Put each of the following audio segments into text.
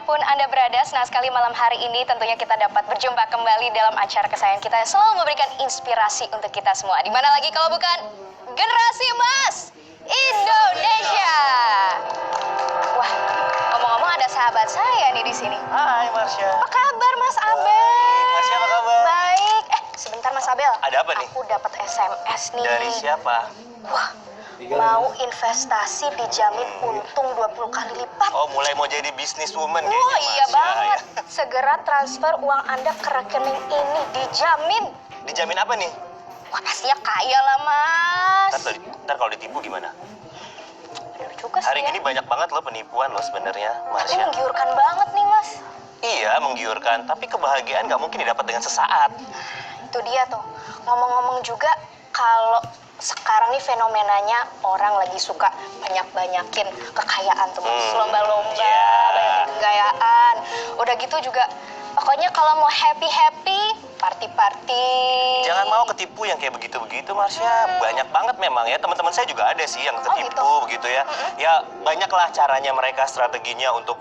dimanapun Anda berada, senang sekali malam hari ini tentunya kita dapat berjumpa kembali dalam acara kesayangan kita yang selalu memberikan inspirasi untuk kita semua. Di mana lagi kalau bukan Generasi Emas Indonesia. Wah, ngomong-ngomong ada sahabat saya nih di sini. Hai Marsha. Apa kabar Mas Abel? Marsha apa kabar? Baik. Sebentar Mas Abel. Ada apa nih? Aku dapat SMS nih. Dari siapa? Wah, mau investasi dijamin untung 20 kali lipat. Oh, mulai mau jadi businesswoman Oh kayaknya, iya Marsha, banget. ya. Segera transfer uang Anda ke rekening ini, dijamin. Dijamin apa nih? Wah pastinya kaya lah Mas. Ntar kalau ditipu gimana? Bener juga sih Hari ya. gini banyak banget loh penipuan loh sebenarnya, Tapi Marsha. menggiurkan banget nih Mas. Iya, menggiurkan. Tapi kebahagiaan nggak mungkin didapat dengan sesaat. Itu dia tuh. Ngomong-ngomong juga kalau sekarang nih fenomenanya orang lagi suka banyak-banyakin kekayaan tuh Mas. Lomba-lomba, Yeah. banyak kegayaan. Udah gitu juga pokoknya kalau mau happy-happy, party-party. Jangan mau ketipu yang kayak begitu-begitu, Marsha. Banyak banget memang ya. Teman-teman saya juga ada sih yang ketipu begitu ya. Ya, banyaklah caranya mereka, strateginya untuk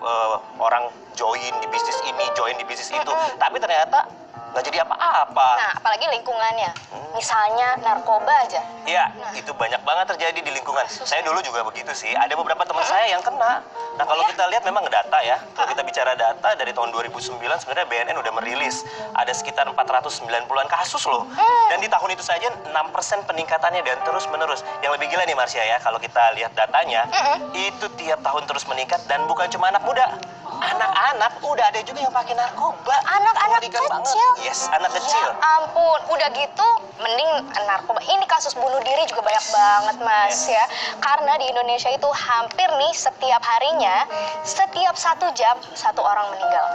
orang join di bisnis ini, join di bisnis itu. Tapi ternyata nggak jadi apa-apa. Nah, apalagi lingkungannya. Misalnya narkoba aja. Iya, itu banyak banget terjadi di lingkungan. Saya dulu juga begitu sih. Ada beberapa teman saya yang kena. Nah, kalau kita lihat memang data ya. Kalau kita bicara data dari tahun 2009 sebenarnya BNN udah merilis ada sekitar 490-an kasus loh. Dan di tahun itu saja 6% peningkatannya dan terus menerus. Yang lebih gila nih Marsha ya, kalau kita lihat datanya, itu tiap tahun terus meningkat dan bukan cuma anak muda. Anak-anak udah ada juga yang pakai narkoba. Anak-anak Mengerikan banget. kecil. Yes, anak kecil. Ya ampun, udah gitu mending narkoba. Ini kasus bunuh diri juga banyak banget Mas ya. Karena di Indonesia itu hampir nih setiap harinya, setiap 1 jam 1 orang meninggal.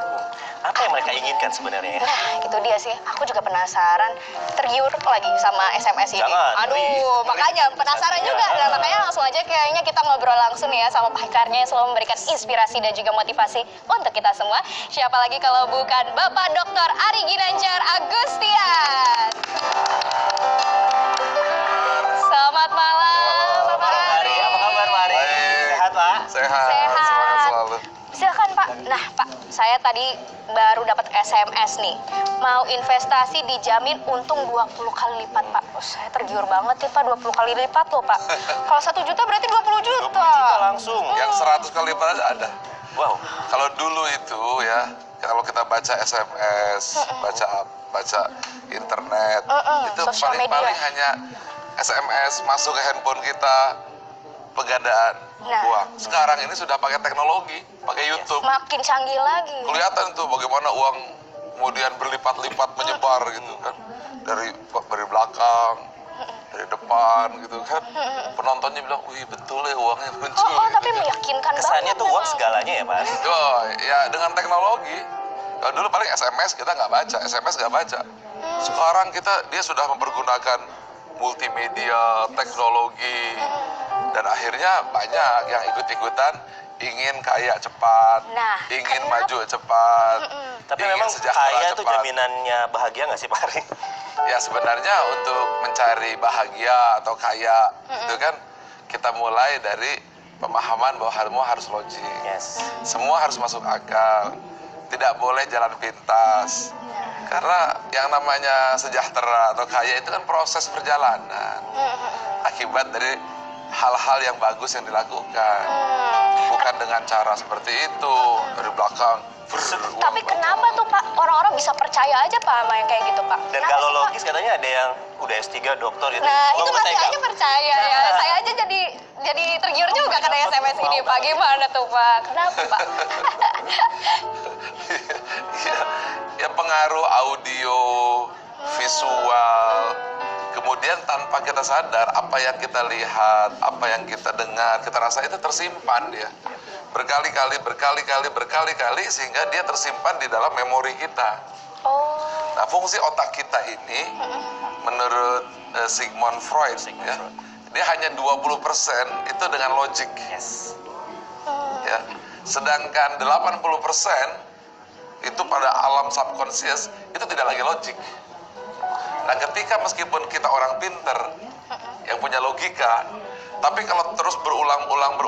Apa yang mereka inginkan sebenarnya? Nah, itu dia sih. Aku juga penasaran, tergiur lagi sama SMS ini. Jangan, Aduh, makanya penasaran juga. Nah, makanya langsung aja kayaknya kita ngobrol langsung ya sama pakarnya yang selalu memberikan inspirasi dan juga motivasi untuk kita semua. Siapa lagi kalau bukan Bapak Dr. Ari Ginanjar Agustian. Selamat malam, Bapak Ari. Apa kabar, Pak Ari? Sehat, Pak? Sehat, Sehat. semangat selalu. Silakan Pak. Nah Pak, saya tadi baru dapat SMS nih. Mau investasi dijamin untung 20 kali lipat Pak. Oh, saya tergiur banget nih Pak, 20 kali lipat loh Pak. Kalau 1 juta berarti 20 juta. 20 juta langsung. Yang 100 kali lipat aja ada. Wow. Kalau dulu itu ya, kalau kita baca SMS, baca internet, itu sosial paling-paling media. hanya SMS masuk ke handphone kita, pegadaan Nah. uang. Sekarang ini sudah pakai teknologi, pakai YouTube. Makin canggih lagi. Kelihatan tuh bagaimana uang kemudian berlipat-lipat menyebar gitu kan, dari belakang, dari depan gitu kan. Penontonnya bilang, wih betul ya uangnya muncul. Oh, gitu tapi kan. meyakinkan Kesannya banget tuh uang memang. segalanya ya, Pak? Oh, ya dengan teknologi. Kalau dulu paling SMS kita nggak baca, SMS nggak baca. Sekarang dia sudah mempergunakan multimedia, teknologi, dan akhirnya banyak yang ikut-ikutan ingin kaya cepat, Nah, ingin kenapa? maju cepat, Tapi ingin memang sejahtera kaya tuh cepat. jaminannya bahagia nggak sih, Pak Ari? Ya sebenarnya untuk mencari bahagia atau kaya itu kan kita mulai dari pemahaman bahwa semua harus logik. Yes. Semua harus masuk akal, tidak boleh jalan pintas. Karena yang namanya sejahtera atau kaya itu kan proses perjalanan. Akibat dari hal-hal yang bagus yang dilakukan. Bukan dengan cara seperti itu, dari belakang. Tapi kenapa tuh Pak, orang-orang bisa percaya aja Pak sama yang kayak gitu Pak? Dan Kenapa kalau sih, Pak? logis katanya ada yang udah S3 dokter gitu. Nah, Gua itu percaya masih nggak? aja percaya ya. Saya aja jadi tergiur juga kena SMS ini, Pak. Gimana tuh, Pak? Kenapa, Pak? Ya, ya pengaruh audio, visual, kemudian tanpa kita sadar apa yang kita lihat, apa yang kita dengar, kita rasa itu tersimpan dia. Berkali-kali sehingga dia tersimpan di dalam memori kita. Oh. Nah, fungsi otak kita ini menurut Sigmund Freud, ya, dia hanya 20% itu dengan logik. Yes. Ya. Sedangkan 80% itu pada alam subconscious itu tidak lagi logik. Nah, ketika meskipun kita orang pinter yang punya logika, tapi kalau terus berulang-ulang,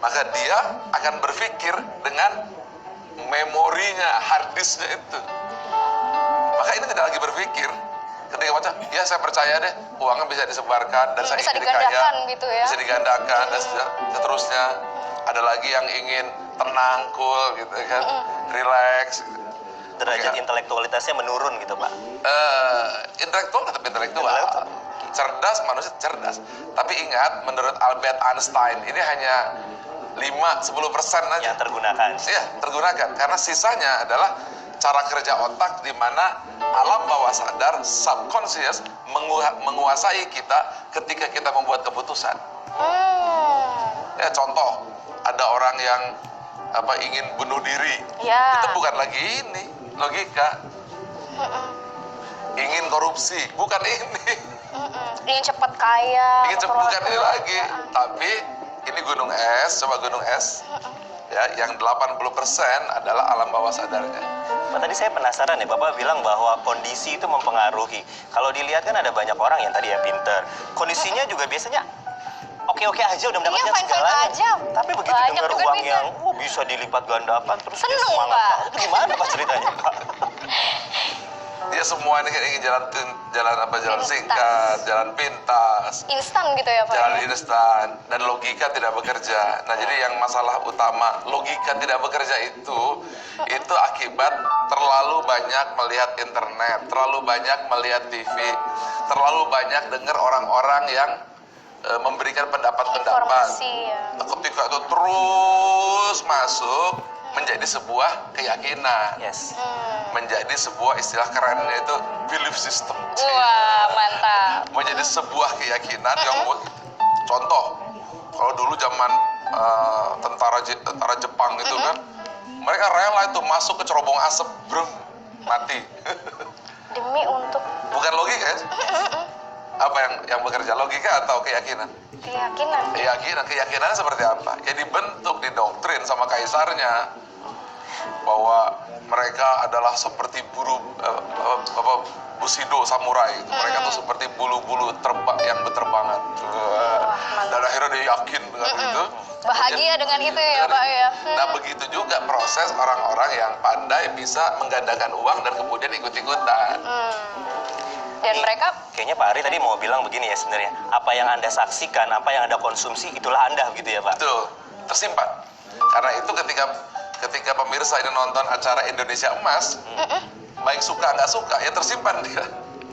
maka dia akan berpikir dengan memorinya, hard disknya itu. Maka ini tidak lagi berpikir. Ketika baca, ya saya percaya deh, uangnya bisa disebarkan dan saya bisa ingin kaya, digandakan gitu ya. bisa digandakan dan seterusnya. Ada lagi yang ingin tenang, cool gitu kan, relax. Derajat intelektualitasnya menurun gitu Pak. Intelektual tetap intelektual. Cerdas, manusia cerdas. Tapi ingat, menurut Albert Einstein, ini hanya 5-10% aja Yang tergunakan. Iya, tergunakan. Karena sisanya adalah cara kerja otak di mana alam bawah sadar, subconscious, menguasai kita ketika kita membuat keputusan. Ya, contoh, ada orang yang ingin bunuh diri. Ya. Itu bukan lagi ini, logika. Ingin korupsi, bukan ini. Ingin cepat kaya. Ingin cepat, bukan ini lagi. Tapi ini gunung es, coba gunung es. Ya, yang 80% adalah alam bawah sadarnya. Pak, tadi saya penasaran ya, Bapak bilang bahwa kondisi itu mempengaruhi. Kalau dilihat kan ada banyak orang yang tadi ya pinter. Kondisinya juga biasanya oke-oke aja, udah mendapatkan fine-fine segalanya. aja. Tapi begitu Banyak dengar juga uang pinter. yang bisa dilipat gandakan, terus dia Seneng, semangat Pak. banget. Itu gimana Pak ceritanya Pak? Dia semua ini ingin jalan Instan. singkat, jalan pintas, Instan gitu ya Pak. jalan instan, dan logika tidak bekerja. Nah, jadi yang masalah utama logika tidak bekerja itu akibat terlalu banyak melihat internet, terlalu banyak melihat TV, terlalu banyak dengar orang-orang yang memberikan pendapat-pendapat. Informasi ya. Ketika itu terus masuk menjadi sebuah keyakinan, Yes. menjadi sebuah istilah kerennya itu belief system. Wah, mantap. Menjadi sebuah keyakinan yang contoh, kalau dulu zaman tentara Jepang itu kan, mereka rela itu masuk ke cerobong asap, brem, mati. Demi untuk Bukan logika ya? Apa yang bekerja, logika atau keyakinan? keyakinan. Keyakinannya seperti apa? Ya dibentuk, didoktrin sama kaisarnya bahwa mereka adalah seperti Bushido samurai. Mereka tuh seperti bulu-bulu terbang yang berterbangan. Dan akhirnya dia yakin dengan itu. Bahagia dengan itu ya Pak ya. Nah, begitu juga proses orang-orang yang pandai bisa menggandakan uang dan kemudian ikut-ikutan. Dan mereka Kayaknya Pak Ari tadi mau bilang begini ya sebenarnya. Apa yang Anda saksikan, apa yang Anda konsumsi, itulah Anda gitu ya Pak? Betul, tersimpan. Karena itu ketika pemirsa ini nonton acara Indonesia Emas, baik suka nggak suka, ya tersimpan dia.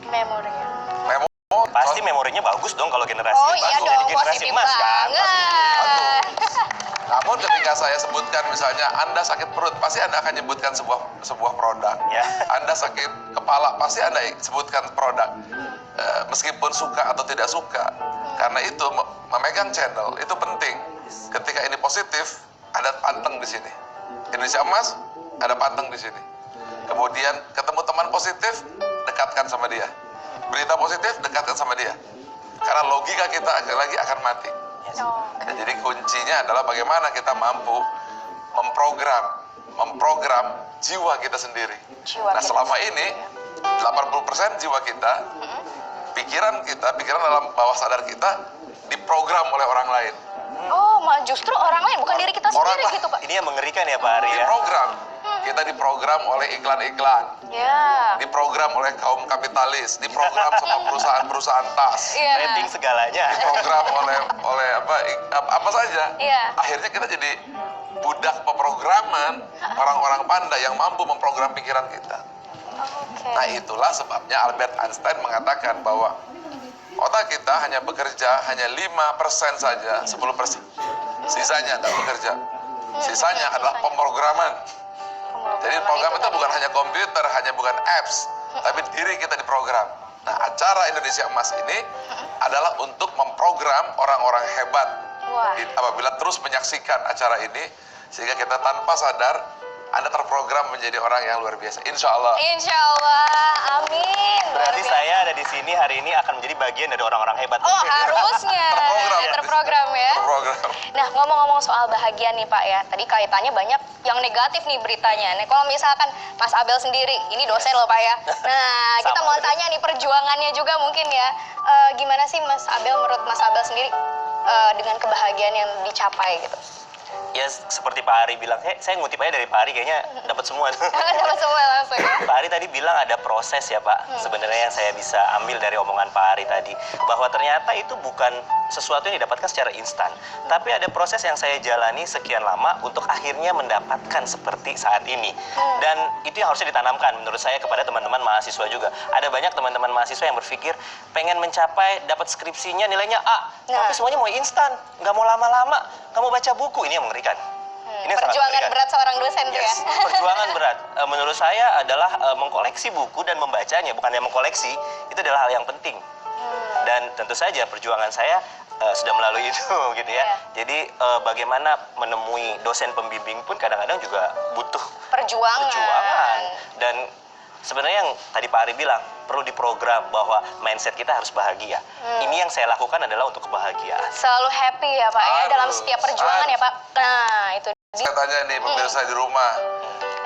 memorinya. Memo. Pasti memorinya bagus dong kalau generasi Oh iya bagus. dong, Jadi generasi positif emas kan. banget. Namun ketika saya sebutkan misalnya Anda sakit perut, pasti Anda akan menyebutkan sebuah produk. Ya. Anda sakit kepala, pasti Anda sebutkan produk. Meskipun suka atau tidak suka. Karena itu memegang channel itu penting. Ketika ini positif, ada panteng di sini. Indonesia Emas, ada panteng di sini. Kemudian ketemu teman positif, dekatkan sama dia. Berita positif, dekatkan sama dia. Karena logika kita lagi akan mati. Oh. Nah, jadi kuncinya adalah bagaimana kita mampu memprogram jiwa kita sendiri. Jiwa Nah, kita selama sendiri, ini 80% jiwa kita, pikiran dalam bawah sadar kita diprogram oleh orang lain. Oh, justru orang lain bukan diri kita Orang sendiri lain. gitu Pak. Ini yang mengerikan ya Pak Ari ya. Diprogram. Kita diprogram oleh iklan-iklan, Ya. diprogram oleh kaum kapitalis, diprogram sama perusahaan-perusahaan tas. Iya. Rating segalanya. Diprogram oleh apa saja. Iya. Akhirnya kita jadi budak pemrograman orang-orang pandai yang mampu memprogram pikiran kita. Oke. Nah, itulah sebabnya Albert Einstein mengatakan bahwa otak kita hanya bekerja hanya 5% saja, 10%. Sisanya tidak bekerja. Sisanya adalah pemrograman. Jadi program itu bukan hanya komputer, hanya bukan apps, tapi diri kita diprogram. Nah, acara Indonesia Emas ini adalah untuk memprogram orang-orang hebat. Wah. Apabila terus menyaksikan acara ini, sehingga kita tanpa sadar, Anda terprogram menjadi orang yang luar biasa. Insya Allah. Insya Allah, amin. Luar Berarti biasa. saya ada di sini hari ini akan menjadi bagian dari orang-orang hebat. Oh harusnya terprogram ya. Terprogram. Nah ngomong-ngomong soal bahagia nih Pak ya, tadi kaitannya banyak yang negatif nih beritanya. Nah kalau misalkan Mas Abel sendiri, ini dosen loh Pak ya. Nah kita Sama. mau tanya nih perjuangannya juga mungkin ya. Gimana sih Mas Abel, menurut Mas Abel sendiri dengan kebahagiaan yang dicapai gitu? Ya seperti Pak Ari bilang, saya ngutip aja dari Pak Ari kayaknya dapat semua. Dapat semua langsung ya. Pak Ari tadi bilang ada proses ya Pak, sebenarnya yang saya bisa ambil dari omongan Pak Ari tadi, bahwa ternyata itu bukan sesuatu yang didapatkan secara instan, tapi ada proses yang saya jalani sekian lama untuk akhirnya mendapatkan seperti saat ini. Dan itu yang harusnya ditanamkan menurut saya kepada teman-teman mahasiswa juga. Ada banyak teman-teman mahasiswa yang berpikir pengen mencapai dapat skripsinya nilainya A, tapi semuanya mau instan, nggak mau lama-lama, nggak mau baca buku, ini yang mengerikan. Ini yang sangat Perjuangan mengerikan. berat seorang dosen tuh ya. Yes, perjuangan berat. Menurut saya adalah mengkoleksi buku dan membacanya, bukan yang mengkoleksi, itu adalah hal yang penting. Dan tentu saja perjuangan saya sudah melalui itu gitu ya. Jadi bagaimana menemui dosen pembimbing pun kadang-kadang juga butuh perjuangan. Dan sebenarnya yang tadi Pak Ari bilang, perlu diprogram bahwa mindset kita harus bahagia. Ini yang saya lakukan adalah untuk kebahagiaan. Selalu happy ya Pak ya dalam setiap perjuangan ya Pak. Nah itu dia. Saya tanya nih pemirsa di rumah,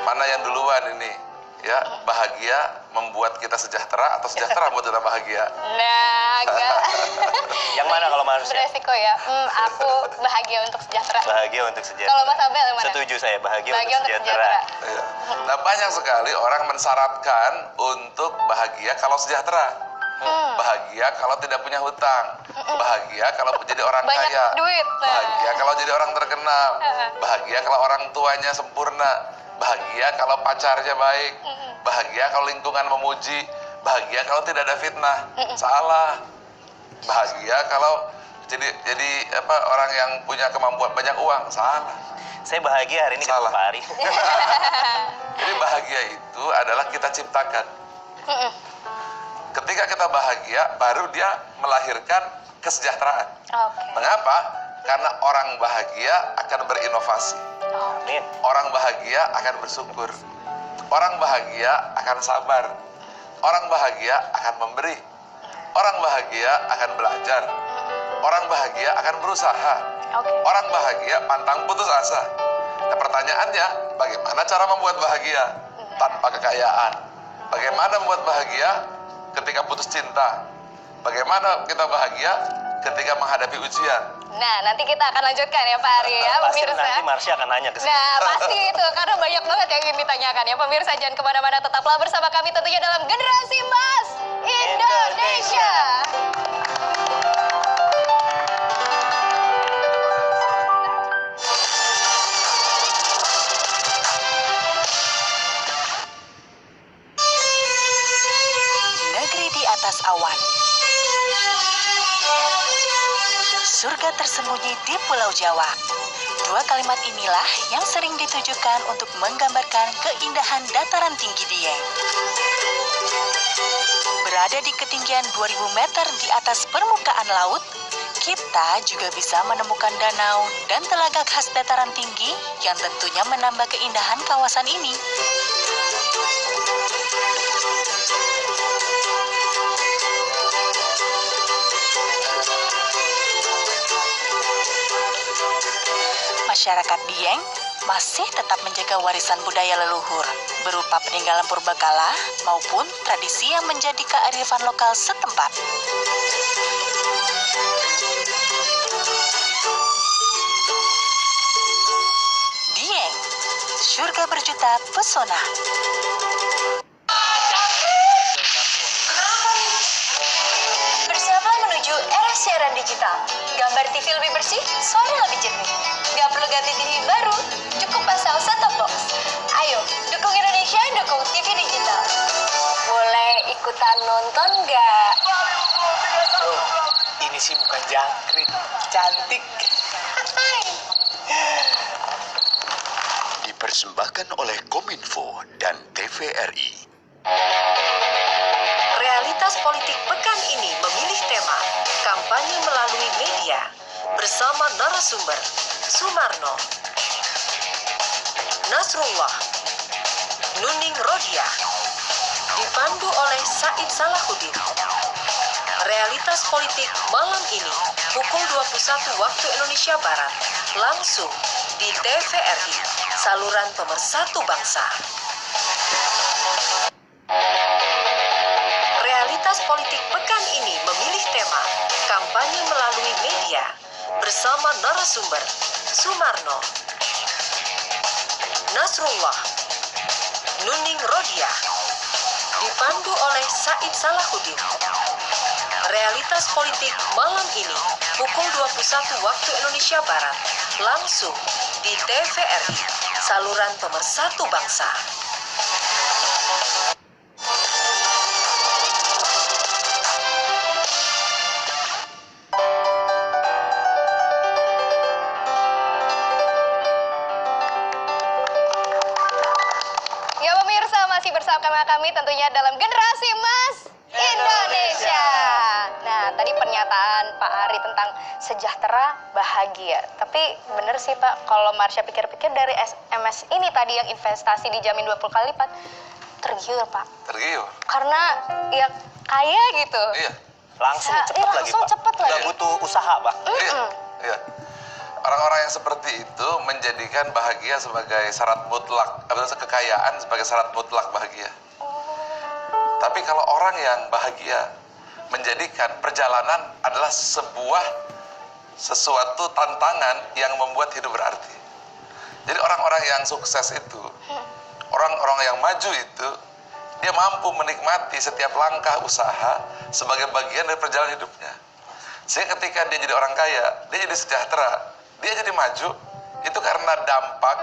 mana yang duluan ini? Ya, bahagia membuat kita sejahtera atau sejahtera membuat kita bahagia? Nah agak Yang mana kalau manusia? beresiko ya. Aku bahagia untuk sejahtera. Bahagia untuk sejahtera. Kalau Mas Abel yang mana? Setuju saya, bahagia Bahagia untuk untuk sejahtera. Iya. Nah, banyak sekali orang mensyaratkan untuk bahagia kalau sejahtera. Bahagia kalau tidak punya hutang. Bahagia kalau jadi orang Banyak kaya. duit. Bahagia kalau jadi orang terkenal. Bahagia kalau orang tuanya sempurna. Bahagia kalau pacarnya baik. Bahagia kalau lingkungan memuji. Bahagia kalau tidak ada fitnah. Salah. Bahagia kalau jadi orang yang punya kemampuan banyak uang. Salah. Saya bahagia hari ini ketemu Salah. Pak Ari. Jadi bahagia itu adalah kita ciptakan. Ketika kita bahagia, baru dia melahirkan kesejahteraan. Oke. Mengapa? Karena orang bahagia akan berinovasi. Amin. Orang bahagia akan bersyukur. Orang bahagia akan sabar. Orang bahagia akan memberi. Orang bahagia akan belajar. Orang bahagia akan berusaha. Oke. Orang bahagia pantang putus asa. Nah, pertanyaannya, bagaimana cara membuat bahagia tanpa kekayaan? Bagaimana membuat bahagia ketika putus cinta? Bagaimana kita bahagia ketika menghadapi ujian? Nah nanti kita akan lanjutkan ya Pak Ari ya Pasti pemirsa. nanti Marsha akan nanya ke saya. Nah pasti itu karena banyak banget yang ingin ditanyakan ya pemirsa, jangan kemana-mana, tetaplah bersama kami tentunya dalam Generasi Emas Indonesia. Negeri di atas awan. Surga tersembunyi di Pulau Jawa. Dua kalimat inilah yang sering ditujukan untuk menggambarkan keindahan dataran tinggi Dieng. Berada di ketinggian 2000 meter di atas permukaan laut, kita juga bisa menemukan danau dan telaga khas dataran tinggi yang tentunya menambah keindahan kawasan ini. Masyarakat Dieng masih tetap menjaga warisan budaya leluhur berupa peninggalan purbakala maupun tradisi yang menjadi kearifan lokal setempat. Dieng, surga berjuta pesona. Bersama menuju era siaran digital, gambar TV lebih bersih, suara lebih jernih. Gak perlu ganti TV baru, cukup pasang set-top box. Ayo, dukung Indonesia, dukung TV digital. Boleh ikutan nonton nggak? Oh, ini sih bukan jangkrik, cantik. Dipersembahkan oleh Kominfo dan TVRI. Realitas politik pekan ini memilih tema kampanye melalui media bersama narasumber Sumarno, Nasrullah, Nuning Rodia, dipandu oleh Said Salahuddin. Realitas politik malam ini pukul 21 waktu Indonesia Barat langsung di TVRI, saluran pemersatu bangsa. Realitas politik pekan ini memilih tema kampanye melalui media bersama narasumber Sumarno, Nasrullah, Nuning Rodia, dipandu oleh Said Salahuddin. Realitas politik malam ini pukul 21 waktu Indonesia Barat, langsung di TVRI, saluran pemersatu bangsa. Ya pemirsa, masih bersama kami tentunya dalam Generasi Emas Indonesia. Nah, tadi pernyataan Pak Ari tentang sejahtera bahagia. Tapi bener sih Pak, kalau Marsha pikir-pikir dari SMS ini tadi yang investasi dijamin 20 kali lipat, tergiur Pak. Tergiur. Karena ya kaya gitu. Iya. Langsung Iya, cepet lagi, langsung Pak. cepet Nggak lagi. butuh usaha, Pak. Iya. Iya. Orang-orang yang seperti itu menjadikan bahagia sebagai syarat mutlak, atau kekayaan sebagai syarat mutlak bahagia. Tapi kalau orang yang bahagia menjadikan perjalanan adalah sesuatu tantangan yang membuat hidup berarti. Jadi orang-orang yang sukses itu, orang-orang yang maju itu, dia mampu menikmati setiap langkah usaha sebagai bagian dari perjalanan hidupnya. Sehingga ketika dia jadi orang kaya, dia jadi sejahtera, dia jadi maju, itu karena dampak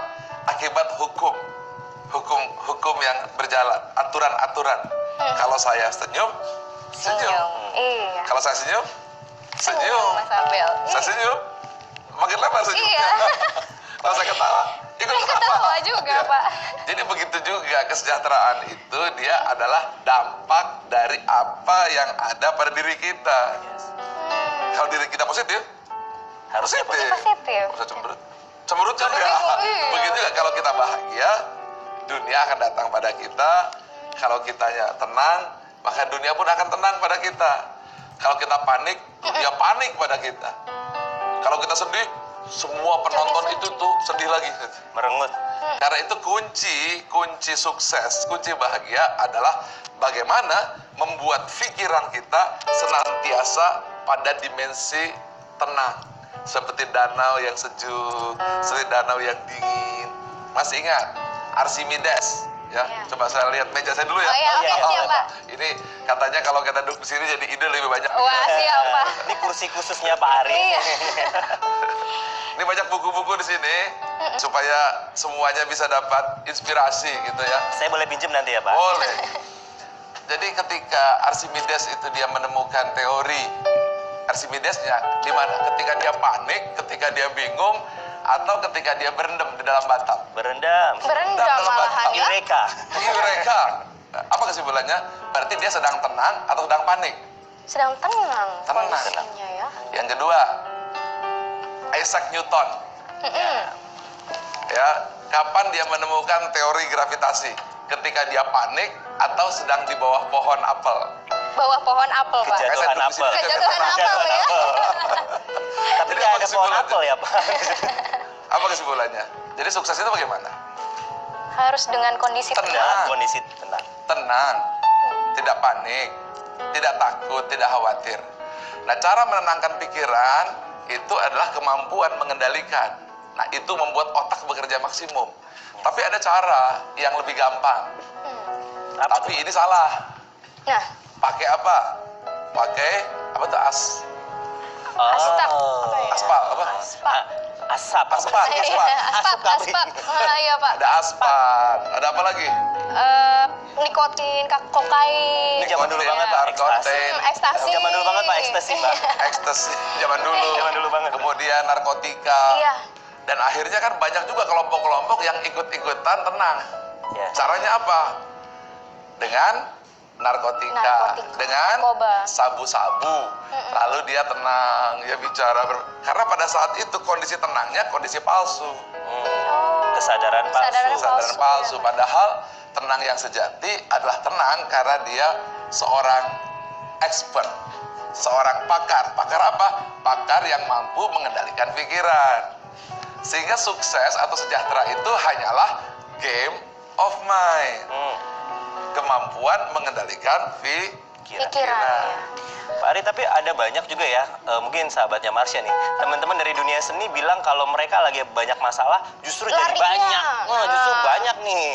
akibat hukum yang berjalan, aturan-aturan. Kalau saya senyum, senyum. Iya. Kalau saya senyum, senyum. Mas Abel. Saya senyum, makin lebar senyumnya. Iya. Kalau saya ketawa, ikut Ketawa juga Iya. Pak. Jadi begitu juga kesejahteraan itu dia adalah dampak dari apa yang ada pada diri kita. Kalau diri kita positif, Harusnya positif. Positif. Bisa cemberut. Cemberut juga. Iya. Begitu juga kalau kita bahagia, dunia akan datang pada kita. Kalau kitanya tenang, maka dunia pun akan tenang pada kita. Kalau kita panik, dunia panik pada kita. Kalau kita sedih, semua penonton itu tuh sedih lagi. merengut. Karena itu kunci sukses, kunci bahagia adalah bagaimana membuat pikiran kita senantiasa pada dimensi tenang. Seperti danau yang sejuk, seperti danau yang dingin. Masih ingat Archimedes? Ya, Iya. coba saya lihat meja saya dulu ya. Oh iya, oke, siap, Pak. Ini katanya kalau kita duduk di sini jadi ide lebih banyak. Wah, siap Pak. Ini kursi khususnya Pak Ari. Iya. Ini banyak buku-buku di sini supaya semuanya bisa dapat inspirasi gitu ya. Saya boleh pinjam nanti ya, Pak? Boleh. Jadi ketika Archimedes itu dia menemukan teori Archimedesnya di mana? Ketika dia panik, ketika dia bingung, atau ketika dia berendam di dalam batap. Berendam. Berendam malahan ya. Eureka. Mereka. Apa kesimpulannya? Berarti dia sedang tenang atau sedang panik? Sedang tenang. Tenang. Kondisinya ya. Yang kedua, Isaac Newton. Ya, kapan dia menemukan teori gravitasi? Ketika dia panik atau sedang di bawah pohon apel. Bawah pohon apel Pak. Kejatuhan Saya duduk di sini. apel. Kejatuhan apel ya. Tapi Jadi nggak apa ada pohon kesimpulannya? apel ya, Pak? Apa kesimpulannya? Jadi sukses itu bagaimana? Harus dengan kondisi Tenang. Dalam kondisi tenang. Tenang, tidak panik, tidak takut, tidak khawatir. Nah, cara menenangkan pikiran itu adalah kemampuan mengendalikan. Nah, itu membuat otak bekerja maksimum. Tapi ada cara yang lebih gampang. Apa Tapi ini salah. Nah, Pakai apa? Pakai apa tuh Astak. Oh. Apa ya? aspal apa? Asap. Aspat, aspat. Aspak. Iya Pak. Ada aspat. Ada apa lagi? Nikotin, kokain. Ini zaman dulu banget, Pak. Narkotin. Ekstasi. Zaman dulu banget, Pak. Ekstasi, Pak. Ekstasi zaman dulu. Zaman dulu banget. Kemudian narkotika. Iya. Dan akhirnya kan banyak juga kelompok-kelompok yang ikut-ikutan tenang. Ya. Caranya apa? Dengan narkotika, dengan narkoba. sabu-sabu. Lalu dia tenang, dia bicara. Karena pada saat itu kondisi tenangnya kondisi palsu. Kesadaran palsu. Kesadaran palsu. Ya. Padahal tenang yang sejati adalah tenang karena dia seorang expert, seorang pakar. Pakar apa? Pakar yang mampu mengendalikan pikiran. Sehingga sukses atau sejahtera itu hanyalah game of mind. Kemampuan mengendalikan pikiran. Pikiran. Pak Ari, tapi ada banyak juga ya, mungkin sahabatnya Marsha nih, teman-teman dari dunia seni bilang kalau mereka lagi banyak masalah, justru jadi Larinya. banyak. Justru banyak nih,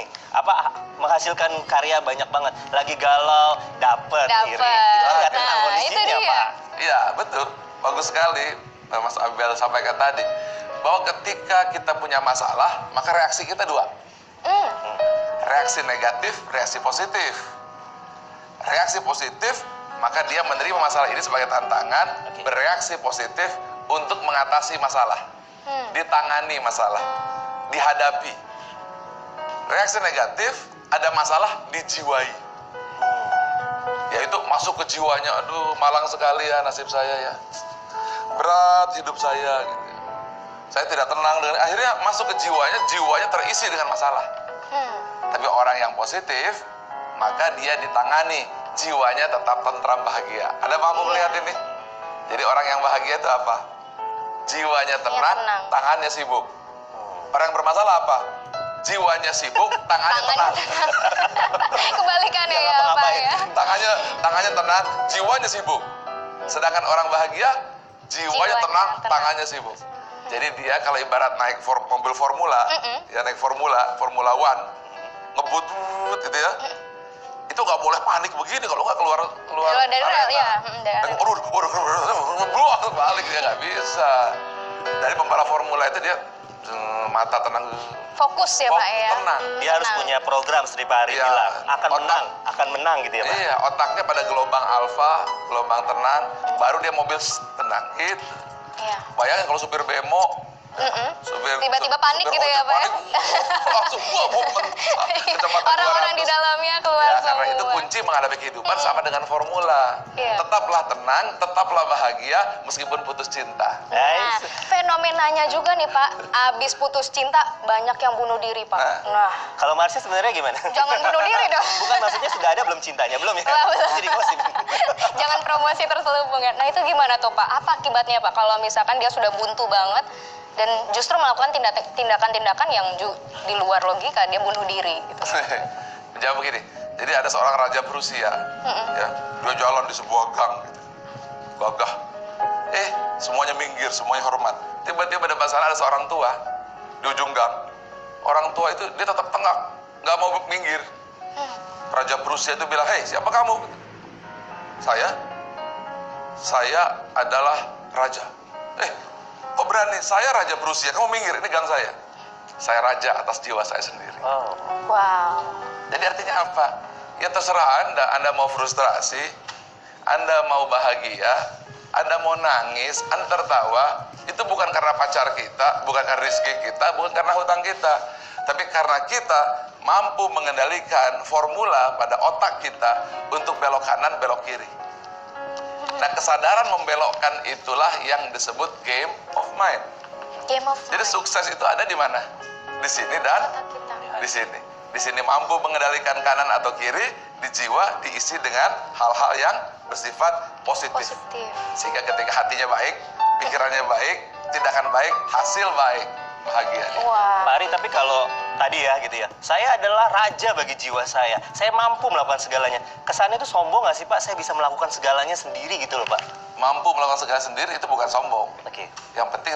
menghasilkan karya banyak banget. Lagi galau, dapet. Iri. Itu nggak tenang Nah, kondisinya, itu dia. Pak. Iya, betul. Bagus sekali Mas Abel sampaikan tadi. Bahwa ketika kita punya masalah, maka reaksi kita dua. Reaksi negatif, reaksi positif. Reaksi positif, maka dia menerima masalah ini sebagai tantangan, bereaksi positif untuk mengatasi masalah. Ditangani masalah, dihadapi. Reaksi negatif, ada masalah, dijiwai. Yaitu masuk ke jiwanya, aduh malang sekali ya nasib saya ya. Berat hidup saya gitu. Saya tidak tenang dengan, akhirnya masuk ke jiwanya terisi dengan masalah. Tapi orang yang positif, maka dia ditangani, jiwanya tetap tentram bahagia. Ada mampu melihat ini? Jadi orang yang bahagia itu apa? Jiwanya tenang, tangannya sibuk. Orang yang bermasalah apa? Jiwanya sibuk, tangannya tenang. Kebalikannya ya Pak ya. Tangannya tenang, jiwanya sibuk. Sedangkan orang bahagia, jiwanya tenang, tangannya sibuk. Jadi dia kalau ibarat naik mobil formula, ya naik formula one, ngebut gitu ya. Itu nggak boleh panik begini kalau nggak keluar dari rel ya. Aduh, balik dia nggak bisa. Dari pembalap formula itu dia mata tenang, Fokus ya Pak ya. tenang. Dia harus punya program seperti Pak Ari Iya. bilang, Otak. akan menang gitu ya Pak. Iya, otaknya pada gelombang alfa, gelombang tenang, baru dia mobil tenang. Gitu. Iya. Bayangin kalau supir bemo, Tiba-tiba panik gitu ya Pak ya. Langsung mau kecepatan Orang-orang 200. di dalamnya keluar Ya, semua. karena itu kunci menghadapi kehidupan sama dengan formula. Iya. Tetaplah tenang, tetaplah bahagia meskipun putus cinta. Nah, fenomenanya juga nih Pak, abis putus cinta banyak yang bunuh diri Pak. Nah, Kalau Marsha sebenarnya gimana? jangan bunuh diri dong. Bukan, maksudnya sudah ada belum cintanya? Belum ya? Wah, betul. Jadi gosip. Jangan promosi terselubung ya. Nah itu gimana tuh Pak? Apa akibatnya Pak kalau misalkan dia sudah buntu banget dan justru melakukan tindakan-tindakan yang di luar logika, dia bunuh diri gitu. Menjawab begini, jadi ada seorang raja Prusia, ya, dia jalan di sebuah gang, gitu. Gagah, semuanya minggir, semuanya hormat. Tiba-tiba depan sana ada seorang tua di ujung gang. Orang tua itu dia tetap tengah, nggak mau minggir. Raja Prusia itu bilang, hei siapa kamu? Saya adalah raja. Kok berani? Saya raja Prusia, kamu minggir, ini gang saya. Saya raja atas jiwa saya sendiri. Oh. Wow. Jadi artinya apa? Ya terserah Anda mau frustrasi, Anda mau bahagia, Anda mau nangis, Anda tertawa, itu bukan karena pacar kita, bukan karena rezeki kita, bukan karena hutang kita. Tapi karena kita mampu mengendalikan formula pada otak kita untuk belok kanan, belok kiri. Nah, kesadaran membelokkan itulah yang disebut game of mind. Game of Jadi sukses itu ada di mana? Di sini dan kita. di sini. Di sini mampu mengendalikan kanan atau kiri, di jiwa diisi dengan hal-hal yang bersifat positif. Sehingga ketika hatinya baik, pikirannya baik, tindakan baik, hasil baik, bahagia. Wah. Pak Ari, tapi kalau tadi ya gitu ya, saya adalah raja bagi jiwa saya mampu melakukan segalanya. Kesannya itu sombong nggak sih Pak? Saya bisa melakukan segalanya sendiri gitu loh Pak. Mampu melakukan segala sendiri itu bukan sombong. Oke. Yang penting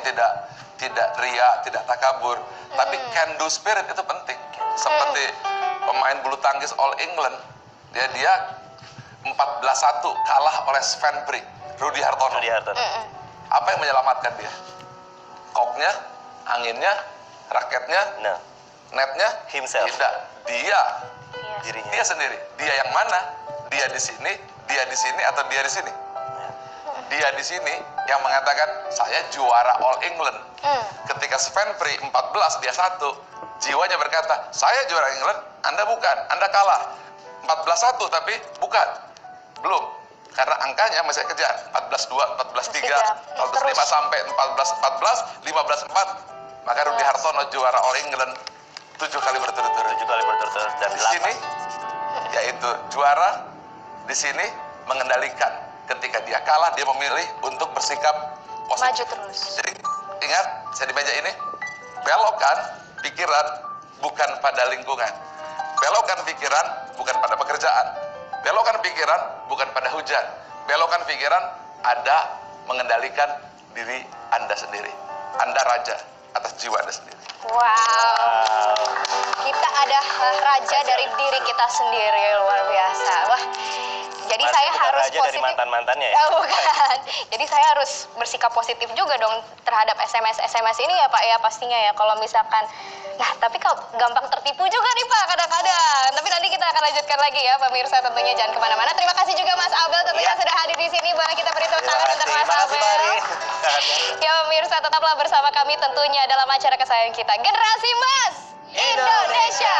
tidak ria, tidak takabur, tapi can do spirit itu penting. Seperti pemain bulu tangkis All England, dia 14-1 kalah oleh Sven Brik, Rudi Hartono. Apa yang menyelamatkan dia? Koknya, anginnya, raketnya, Nah, netnya, himself. tidak. Dirinya. Dia sendiri. Dia yang mana? Dia di sini atau dia di sini? Dia di sini yang mengatakan saya juara All England. Ketika Sven Brik 14 dia 1, jiwanya berkata, saya juara England, Anda bukan, Anda kalah. 14-1 tapi bukan. Belum. Karena angkanya masih kejar. 14-2, 14-3, 14-5 sampai 14-14, 15-4. Maka Rudi Hartono juara All England 7 kali berturut-turut. 7 kali berturut-turut dan Di sini 8. yaitu juara, di sini mengendalikan. Ketika dia kalah, dia memilih untuk bersikap positif. Maju terus. Jadi ingat, saya di meja ini, belokkan pikiran bukan pada lingkungan. Belokkan pikiran bukan pada pekerjaan. Belokkan pikiran bukan pada hujan. Belokkan pikiran, Anda mengendalikan diri Anda sendiri. Anda raja atas jiwa Anda sendiri. Wow. Kita ada raja dari diri kita sendiri, luar biasa. Wah. Jadi Pasti saya bukan harus raja dari positif. mantan-mantannya ya? Oh, bukan. Jadi saya harus bersikap positif juga dong terhadap SMS ini ya Pak ya pastinya ya. Kalau misalkan, nah tapi kalau gampang tertipu juga nih Pak kadang-kadang. Tapi nanti kita akan lanjutkan lagi ya pemirsa, tentunya jangan kemana-mana. Terima kasih juga Mas Abel tentunya Iya. sudah hadir di sini. Boleh kita beri tepuk Terima tangan kasih, untuk Mas makasih Pak Abel. Ari. Ya pemirsa, tetaplah bersama kami tentunya dalam acara kesayangan kita, Generasi Mas Indonesia.